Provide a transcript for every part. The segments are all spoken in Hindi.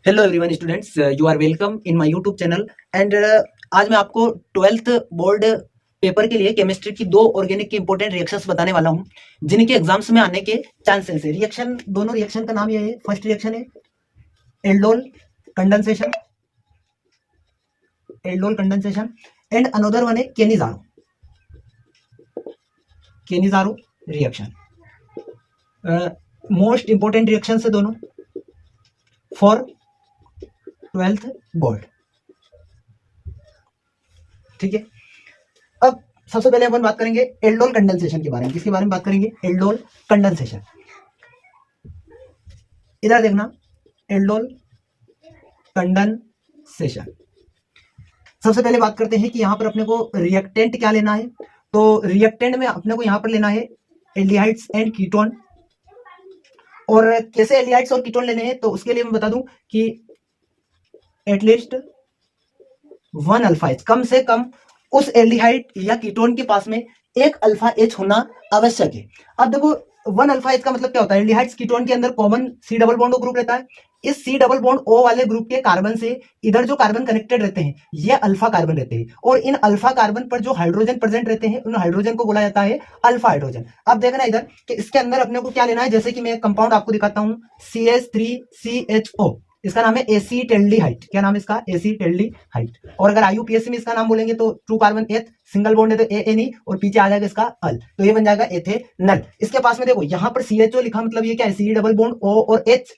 Hello everyone students, you are welcome in my YouTube channel and आज मैं आपको 12th बोर्ड पेपर के लिए केमिस्ट्री की दो ऑर्गेनिक की इंपॉर्टेंट रिएक्शंस बताने वाला हूं जिनके एग्जाम्स में आने के चांसेस है। रिएक्शन, दोनों रिएक्शन का नाम ये है। फर्स्ट रिएक्शन है aldol condensation, aldol condensation and another one है Cannizzaro reaction. Most important reaction है दोनों फॉर 12th बोर्ड। ठीक है, अब सबसे पहले अपन बात करेंगे एल्डोल कंडेंसेशन के बारे में। किसके बारे में बात करेंगे? Aldol condensation. इधर देखना, एल्डोल कंडेंसेशन। सबसे पहले बात करते हैं कि यहां पर अपने को रिएक्टेंट क्या लेना है। तो रिएक्टेंट में अपने को यहां पर लेना है एल्डिहाइड्स एंड कीटोन। और कैसे एल्डिहाइड्स और कीटोन लेने हैं तो उसके लिए मैं बता दूं कि एटलीस्ट 1 अल्फा एच, कम से कम उस एल्डिहाइड या कीटोन के पास में एक अल्फा एच होना आवश्यक है। अब देखो 1 अल्फा एच का मतलब क्या होता है? एल्डिहाइड्स कीटोन के अंदर common C double bond group रहता है। इस सी डबल बॉन्ड ओ वाले ग्रुप के कार्बन से इधर जो कार्बन कनेक्टेड रहते हैं ये अल्फा कार्बन रहते हैं, और इन अल्फा कार्बन पर जो हाइड्रोजन प्रेजेंट रहते हैं उन हाइड्रोजन को बोला जाता है अल्फा हाइड्रोजन। अब देखना इधर कि इसके अंदर अपने को क्या लेना है। जैसे कि मैं कंपाउंड आपको दिखाता हूं, CH3CHO, इसका नाम है एसीटेल्डिहाइड। क्या नाम है इसका? एसीटेल्डिहाइड। और अगर आईयूपीएससी में इसका नाम बोलेंगे तो ट्रू कार्बन एथ, सिंगल बॉन्ड है तो एएनई, और पीछे आ जाएगा इसका अल, तो ये बन जाएगा एथेनल। इसके पास में देखो यहाँ पर सीएचओ लिखा, मतलब ये क्या है? सी डबल बॉन्ड ओ और एच।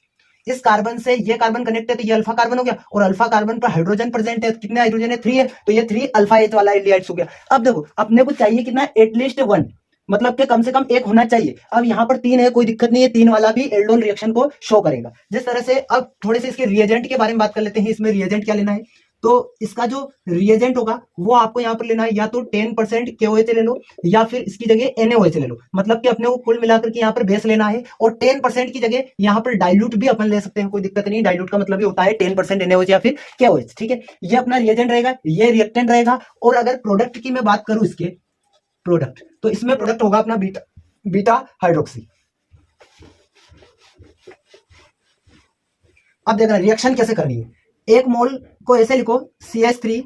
इस कार्बन से ये कार्बन कनेक्ट है तो ये अल्फा कार्बन हो गया, और अल्फा कार्बन पर हाइड्रोजन प्रेजेंट है। कितने हाइड्रोजन है? 3 है, तो ये 3 अल्फा एच वाला एल्डिहाइड्स हो गया। अब देखो अपने को चाहिए कितना? एटलीस्ट 1, मतलब कि कम से कम एक होना चाहिए। अब यहाँ पर 3 है, कोई दिक्कत नहीं है, 3 वाला भी एल्डोल रिएक्शन को शो करेगा। जिस तरह से अब थोड़े से इसके रिएजेंट के बारे में बात कर लेते हैं। इसमें रिएजेंट क्या लेना है? तो इसका जो रिएजेंट होगा वो आपको यहाँ पर लेना है या तो 10% KOH ले लो, या फिर इसकी जगह NaOH ले लो। मतलब कि अपने को कुल मिलाकर के यहाँ पर बेस लेना है, और 10% की जगह यहाँ पर डाइल्यूट भी अपन ले सकते हैं, कोई दिक्कत नहीं। डाइल्यूट का मतलब ये होता है 10% NaOH या फिर KOH। ठीक है, ये अपना रिएजेंट रहेगा, ये रिएक्टेंट रहेगा। और अगर प्रोडक्ट की मैं बात करूं, इसके प्रोडक्ट, तो इसमें प्रोडक्ट होगा अपना बीटा हाइड्रोक्सी। अब देखना रिएक्शन कैसे करनी है। एक मोल को ऐसे लिखो, CH3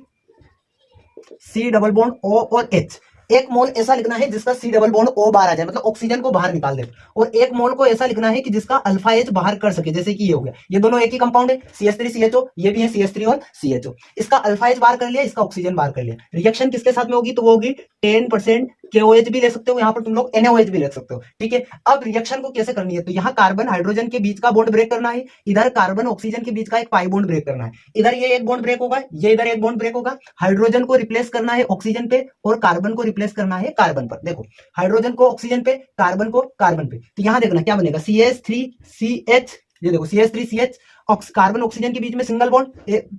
C double bond O और H। एक मोल ऐसा लिखना है जिसका C डबल बॉन्ड O बाहर आ जाए, मतलब ऑक्सीजन को बाहर निकाल दे। और एक मोल को ऐसा लिखना है कि जिसका अल्फा H बाहर कर सके, जैसे कि ये हो गया। ये दोनों एक ही कंपाउंड है, CH3CHO, ये भी है CH3 और CHO। इसका अल्फा H बाहर कर लिया, इसका ऑक्सीजन बाहर कर लिया। रिएक्शन किसके साथ में होगी? तो वो होगी 10% KOH भी ले सकते हो, यहाँ पर तुम लोग NaOH भी ले सकते हो। ठीक है, अब रिएक्शन को कैसे करनी है? तो यहाँ कार्बन हाइड्रोजन के बीच का बॉन्ड ब्रेक करना है, इधर कार्बन ऑक्सीजन के बीच का एक पाई बॉन्ड ब्रेक करना है। इधर ये एक बॉन्ड ब्रेक होगा, ये इधर एक बॉन्ड ब्रेक होगा। हाइड्रोजन को रिप्लेस करना है ऑक्सीजन पे, और कार्बन को रिप्लेस करना है कार्बन पर। देखो हाइड्रोजन को ऑक्सीजन पे, कार्बन को कार्बन पे। तो यहाँ देखना क्या बनेगा, CH3CH। ये देखो CH3CH, कार्बन ऑक्सीजन के बीच में सिंगल बॉन्ड,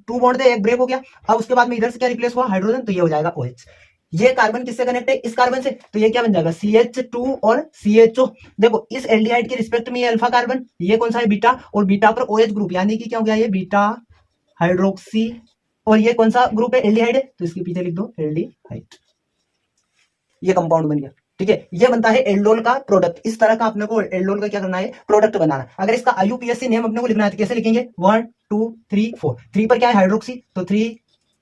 2 बॉन्ड थे, एक ब्रेक हो गया। अब उसके बाद में इधर से क्या रिप्लेस हुआ? हाइड्रोजन, तो ये हो जाएगा OH। ये कार्बन किससे कनेक्ट है? इस कार्बन से, तो ये क्या बन जाएगा? CH2 और CHO। देखो इस एल्डिहाइड के रिस्पेक्ट में ये अल्फा कार्बन, ये कौन सा है? बीटा, और बीटा पर OH ग्रुप, यानी कि क्या हो गया? ये बीटा हाइड्रोक्सी। और ये कौन सा ग्रुप है? एल्डिहाइड है, तो इसके पीछे लिख दो एल्डिहाइड। ये कंपाउंड बन गया। ठीक है, ये बनता है एल्डोल का प्रोडक्ट। इस तरह का अपने को एल्डोल का क्या करना है? प्रोडक्ट बनाना। अगर इसका आईयूपीएससी नेम अपने को लिखना है तो कैसे लिखेंगे? 1 2 3 4। 3 पर क्या है? हाइड्रोक्सी, तो 3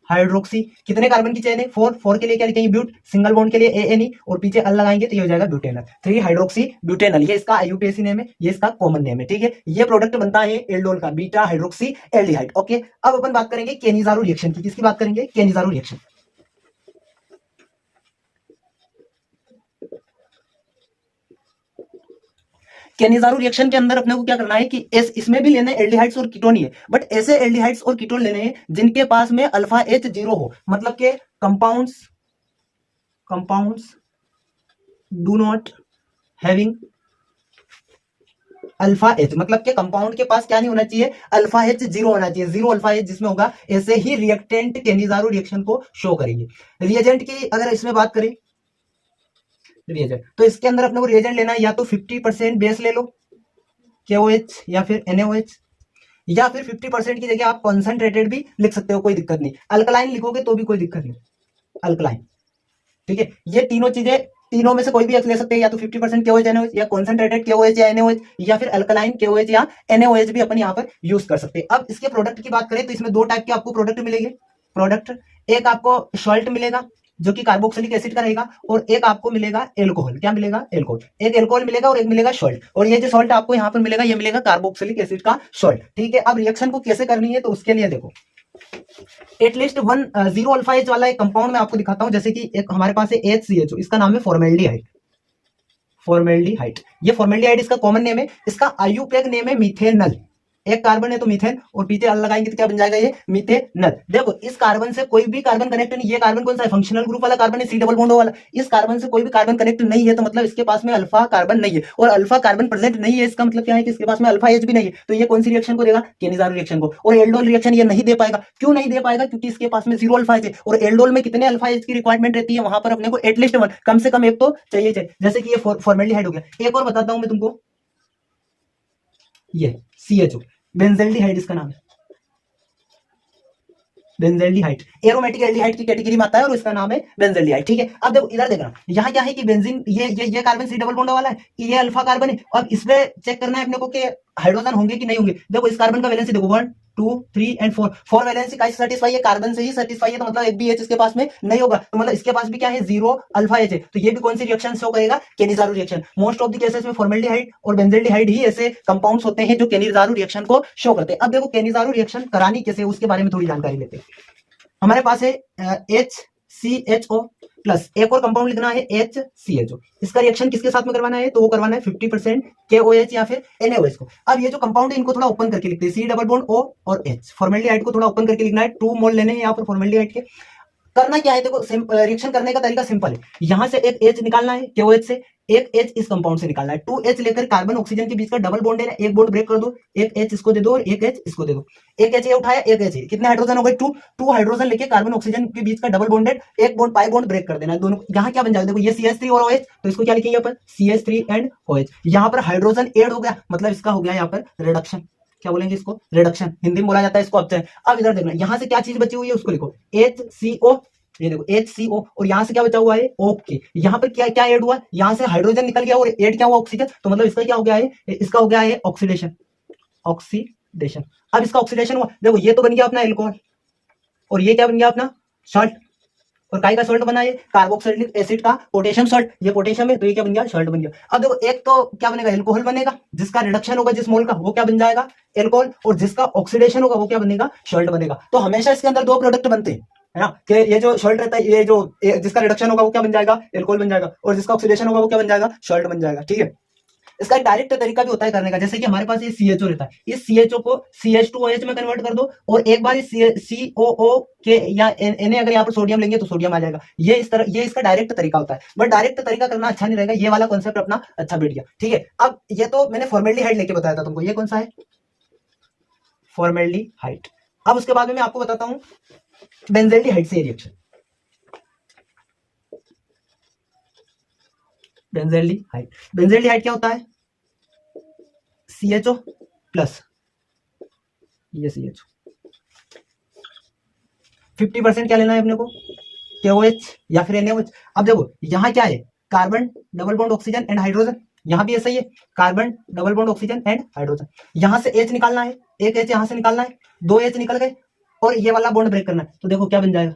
हाइड्रोक्सी। कितने कार्बन की चेन है? 4। 4 के लिए क्या लिखेंगे? ब्यूट। सिंगल बॉन्ड के लिए ANE, और पीछे अल लगाएंगे तो ये हो जाएगा ब्यूटेनल, 3 हाइड्रोक्सी ब्यूटेनल। ये इसका आईयूपीएससी नेम है, ये इसका कॉमन नेम है। ठीक है, ये प्रोडक्ट बनता है एल्डोल का, बीटा हाइड्रोक्सी एल्डिहाइड। ओके, अब अपन बात करेंगे केनिजारो रिएक्शन की। किसकी बात करेंगे? Cannizzaro reaction. केनिजारो रिएक्शन के अंदर अपने को क्या करना है कि इसमें भी लेने एल्डिहाइड्स और कीटोन ही है, बट ऐसे एल्डिहाइड्स और कीटोन लेने हैं जिनके पास में अल्फा H 0 हो। मतलब के compounds do not having alpha H, मतलब के कंपाउंड के पास क्या नहीं होना चाहिए? अल्फा H 0 होना चाहिए। 0 अल्फा H जिसमें होगा, ऐसे ही रिएक्टेंट केनिजारो रिएक्शन को शो करेंगे। रिएजेंट की अगर इसमें बात करें, रिएजेंट, तो इसके अंदर अपने को रिएजेंट लेना है या तो 50% बेस ले लो, KOH या फिर NaOH, या फिर 50% की जगह आप कॉन्सेंट्रेटेड भी लिख सकते हो, कोई दिक्कत नहीं। अल्कलाइन लिखोगे तो भी कोई दिक्कत नहीं, अल्कलाइन। ठीक है, ये तीनों चीजें तीनों में से कोई भी एक ले सकते हैं, या तो 50% KOH NaOH, या कॉन्सेंट्रेटेड KOH या NaOH, या फिर अल्कलाइन KOH या NaOH भी अपन यहाँ पर यूज कर सकते हैं। अब इसके प्रोडक्ट की बात करें तो इसमें दो टाइप के आपको प्रोडक्ट मिलेंगे। प्रोडक्ट एक आपको सॉल्ट मिलेगा जो कि कार्बोक्सिलिक एसिड का रहेगा, और एक आपको मिलेगा एल्कोहल। क्या मिलेगा? एल्कोहल। एक एल्कोहल मिलेगा और एक मिलेगा सॉल्ट, और ये जो सॉल्ट आपको यहाँ पर मिलेगा ये मिलेगा कार्बोक्सिलिक एसिड का सॉल्ट। ठीक है, अब रिएक्शन को कैसे करनी है तो उसके लिए देखो, एटलीस्ट वन 0 अल्फा एच वाला एक कंपाउंड मैं आपको दिखाता हूं। जैसे कि एक हमारे पास है HCHO, इसका नाम है फॉर्मेल्डिहाइड। फॉर्मेल्डिहाइड, ये फॉर्मेल्डिहाइड इसका कॉमन नेम है। इसका आयुपैक नेम है मीथेनल। एक कार्बन है तो मीथेन, और पीछे अल लगाएंगे तो क्या बन जाएगा? ये मीथेनल। देखो इस कार्बन से कोई भी कार्बन कनेक्ट नहीं। ये कार्बन कौन सा है? फंक्शनल ग्रुप वाला कार्बन है, C डबल बॉन्ड वाला। इस कार्बन से कोई भी कार्बन कनेक्ट नहीं है, तो मतलब इसके पास में अल्फा कार्बन नहीं है, और अल्फा कार्बन प्रेजेंट नहीं है, इसका मतलब क्या है कि इसके पास में अल्फा एच भी नहीं है। तो ये कौन सी रिएक्शन को देगा? केनिज़ारो रिएक्शन को। और एल्डोल रिएक्शन ये नहीं दे पाएगा। क्यों नहीं दे पाएगा? क्योंकि इसके पास में 0 अल्फा एच है, और एल्डोल में कितने अल्फा एच की रिक्वायरमेंट रहती है? वहां पर अपने को एटलीस्ट 1, कम से कम एक तो चाहिए। जैसे कि ये फॉर्मेल्डिहाइड हो गया। एक और बताता हूं मैं तुमको, ये CHO, बेंजल्डिहाइड इसका नाम है। बेंजल्डिहाइड एरोमेटिक एल्डिहाइड की कैटेगरी में आता है, और इसका नाम है बेंजल्डिहाइड। ठीक है, अब देखो इधर देखना, यहाँ क्या है कि बेंजीन, ये कार्बन C डबल बॉन्ड वाला है, ये अल्फा कार्बन है। अब इसमें चेक करना है अपने को कि हाइड्रोजन होंगे कि नहीं होंगे। देखो इस कार्बन का वैलेंसी देखो 1 2 3 एंड 4, 4 वैलेंसी का सेटिस्फाई है, कार्बन से ही सेटिस्फाई है, तो मतलब एक भी एच इसके पास में नहीं होगा, तो मतलब इसके पास भी क्या है? 0 अल्फा एच है। तो ये भी कौन सी रिएक्शन शो करेगा? Cannizzaro reaction. Most of the cases में फॉर्मेल्डिहाइड और बेंजल्डिहाइड ही ऐसे कंपाउंड्स होते हैं जो केनिज़ारो रिएक्शन को शो करते हैं। अब देखो केनिज़ारो रिएक्शन करानी कैसे, उसके बारे में थोड़ी जानकारी लेते हैं। हमारे पास है HCHO प्लस एक और कंपाउंड लिखना है HCHO। इसका रिएक्शन किसके साथ में करवाना है? तो वो करवाना है 50% KOH या फिर NaOH को। अब ये जो कंपाउंड है इनको थोड़ा ओपन करके लिखते हैं, C डबल बॉन्ड O और H। फॉर्मेल्डिहाइड को थोड़ा ओपन करके लिखना है, 2 मोल लेने हैं यहाँ पर फॉर्मेल्डिहाइड के। करना क्या है? देखो रिएक्शन करने का तरीका सिंपल है। यहां से एक H निकालना है KOH से, एक H इस कंपाउंड से निकालना है। 2H लेकर कार्बन ऑक्सीजन के बीच का डबल बॉन्ड है, एक बॉन्ड ब्रेक कर दो, एक H इसको दे दो और एक H इसको दे दो। एक H ये उठाया, एक H, कितने हाइड्रोजन हो गए? 2 हाइड्रोजन लेके कार्बन ऑक्सीजन के बीच का डबल बॉन्डेड एक बॉन्ड पाई बॉन्ड ब्रेक कर देना है दोनों। यहाँ क्या बन जाएगा? देखो ये CH3 और OH, तो इसको क्या लिखेंगे अपन? CH3 and OH। यहाँ पर हाइड्रोजन एड हो गया, मतलब इसका हो गया यहाँ पर रिडक्शन। क्या बोलेंगे इसको? रिडक्शन। हिंदी में बोला जाता है इसको अपचयन। अब इधर देखना, यहाँ से क्या चीज बची हुई है उसको लिखो, HCO। ये देखो HCO, और यहां से क्या बचा हुआ है? ओके। यहाँ पर क्या क्या ऐड हुआ? यहाँ से हाइड्रोजन निकल गया और ऐड क्या हुआ? ऑक्सीजन। तो मतलब इसका क्या हो गया है? इसका हो गया है ऑक्सीडेशन। ऑक्सीडेशन। अब इसका ऑक्सीडेशन हुआ, देखो ये तो बन गया अपना एल्कोहल, और ये क्या बन गया? अपना सॉल्ट। और काई का सॉल्ट बना है? कार्बोक्सिलिक एसिड का पोटेशियम सॉल्ट। ये पोटेशियम है तो ये क्या बन गया? सॉल्ट बन गया। अब देखो एक तो क्या बनेगा? एल्कोहल बनेगा, जिसका रिडक्शन होगा जिस मोल का वो क्या बन जाएगा? एल्कोहल, और जिसका ऑक्सीडेशन होगा वो क्या बनेगा? सॉल्ट बनेगा। तो हमेशा इसके अंदर दो प्रोडक्ट बनते हैं, है ना, कि ये जो सॉल्ट रहता है, ये जो जिसका रिडक्शन होगा वो क्या बन जाएगा? एल्कोहल बन जाएगा, और जिसका ऑक्सीडेशन होगा वो क्या बन जाएगा? सॉल्ट बन जाएगा। ठीक है, इसका एक डायरेक्ट तरीका भी होता है करने का। जैसे कि हमारे पास ये CHO रहता है, इस CHO को CH2OH में कन्वर्ट कर दो, और एक बार इस COO के या Na अगर यहाँ पर सोडियम लेंगे तो सोडियम आ जाएगा। ये इस तरह, ये इसका डायरेक्ट तरीका होता है, बट डायरेक्ट तरीका करना अच्छा नहीं रहेगा। ये वाला कॉन्सेप्ट अपना अच्छा बैठ गया। ठीक है, अब ये तो मैंने फॉर्मेल्डिहाइड लेके बताया था तुमको, ये कौन सा है? फॉर्मेल्डिहाइड। अब उसके बाद में मैं आपको बताता हूं बेंजल्डिहाइड से रिएक्शन। बेंजल्डिहाइड, बेंजल्डिहाइड क्या होता है? CHO प्लस ये CHO, 50% क्या लेना है अपने को? KOH या फिर NaOH। अब देखो यहाँ क्या है? Carbon double bond oxygen and hydrogen. यहाँ भी ऐसा ही है, carbon double bond oxygen and hydrogen. यहाँ से H निकालना है, एक H यहाँ से निकालना है, 2 H निकल गए, और ये वाला बॉन्ड ब्रेक करना है। तो देखो क्या बन जाएगा?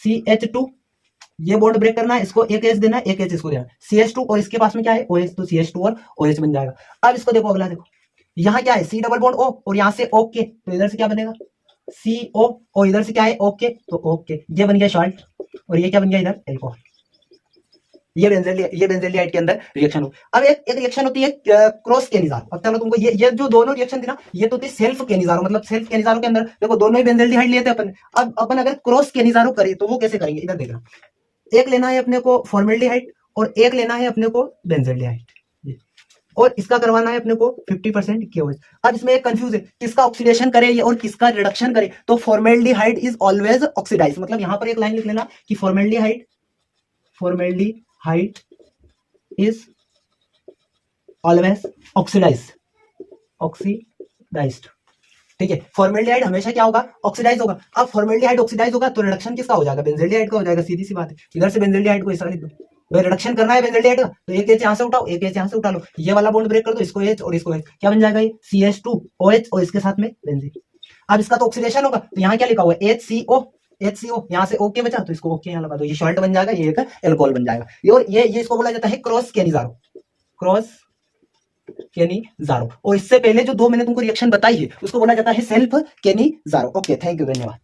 CH2, ये बॉन्ड ब्रेक करना है, इसको एक H देना है, एक H इसको देना है, CH2, और इसके पास में क्या है? OH, तो CH2 और OH बन जाएगा। अब इसको देखो, अगला देखो, यहाँ क्या है? C डबल बॉन्ड O, और यहाँ से ओके, तो इधर से क्या बनेगा? CO, और इधर से क्या है? ओके, तो ओके, ये बन गया सॉल्ट, और ये क्या बन गया? इधर एल्कोहल। ये बेंजल्डिहाइड के अंदर रिएक्शन हो। अब एक रिएक्शन होती है क्रॉस केनिज़ारो। अब चलो तुमको ये जो दोनों रिएक्शन थी ना, ये तो थी सेल्फ केनिज़ारो। मतलब सेल्फ केनिज़ारो के अंदर देखो दोनों ही बेंजल्डिहाइड लिए थे अपन। अब अपन अगर क्रॉस केनिज़ारो करें तो वो कैसे करेंगे? इधर देखना, एक लेना है अपने को फॉर्मेल्डिहाइड, और एक लेना है अपने को बेंजल्डिहाइड, और इसका करवाना है अपने को 50% KOH। अब इसमें एक कंफ्यूज है, किसका ऑक्सीडेशन करे और किसका रिडक्शन करे? तो फॉर्मेल्डिहाइड इज ऑलवेज ऑक्सीडाइज। मतलब यहाँ पर एक लाइन लिख लेना कि फॉर्मेल्डिहाइड इज ऑलवेज ऑक्सीडाइज्ड। ठीक है, फॉर्मेल्डिहाइड हमेशा क्या होगा? ऑक्सीडाइज होगा। अब फॉर्मेल्डिहाइड ऑक्सीडाइज होगा तो रिडक्शन किसका हो जाएगा? बेंजल्डिहाइड का हो जाएगा, सीधी सी बात है। इधर से बेंजल्डिहाइड को इस तरह लिख दो, वो रिडक्शन करना है बेंजल डेट, तो एक एच यहाँ से उठाओ, एक एच यहाँ से उठा लो, ये वाला बॉन्ड ब्रेक कर दो, इसको एच और इसको एच, क्या बन जाएगा ये CH2OH और इसके साथ में बेंजीन। अब इसका तो ऑक्सीडेशन होगा, तो यहाँ क्या लिखा हुआ है HCO, यहाँ से ओके बचा तो इसको ओके यहाँ लगा दो, ये सॉल्ट बन जाएगा, ये एक एल्कोहल बन जाएगा। और ये इसको बोला जाता है क्रॉस केनिजारो, क्रॉस केनिजारो। और इससे पहले जो 2 मैंने तुमको रिएक्शन बताई है उसको बोला जाता है self Cannizzaro. Okay, thank you, धन्यवाद।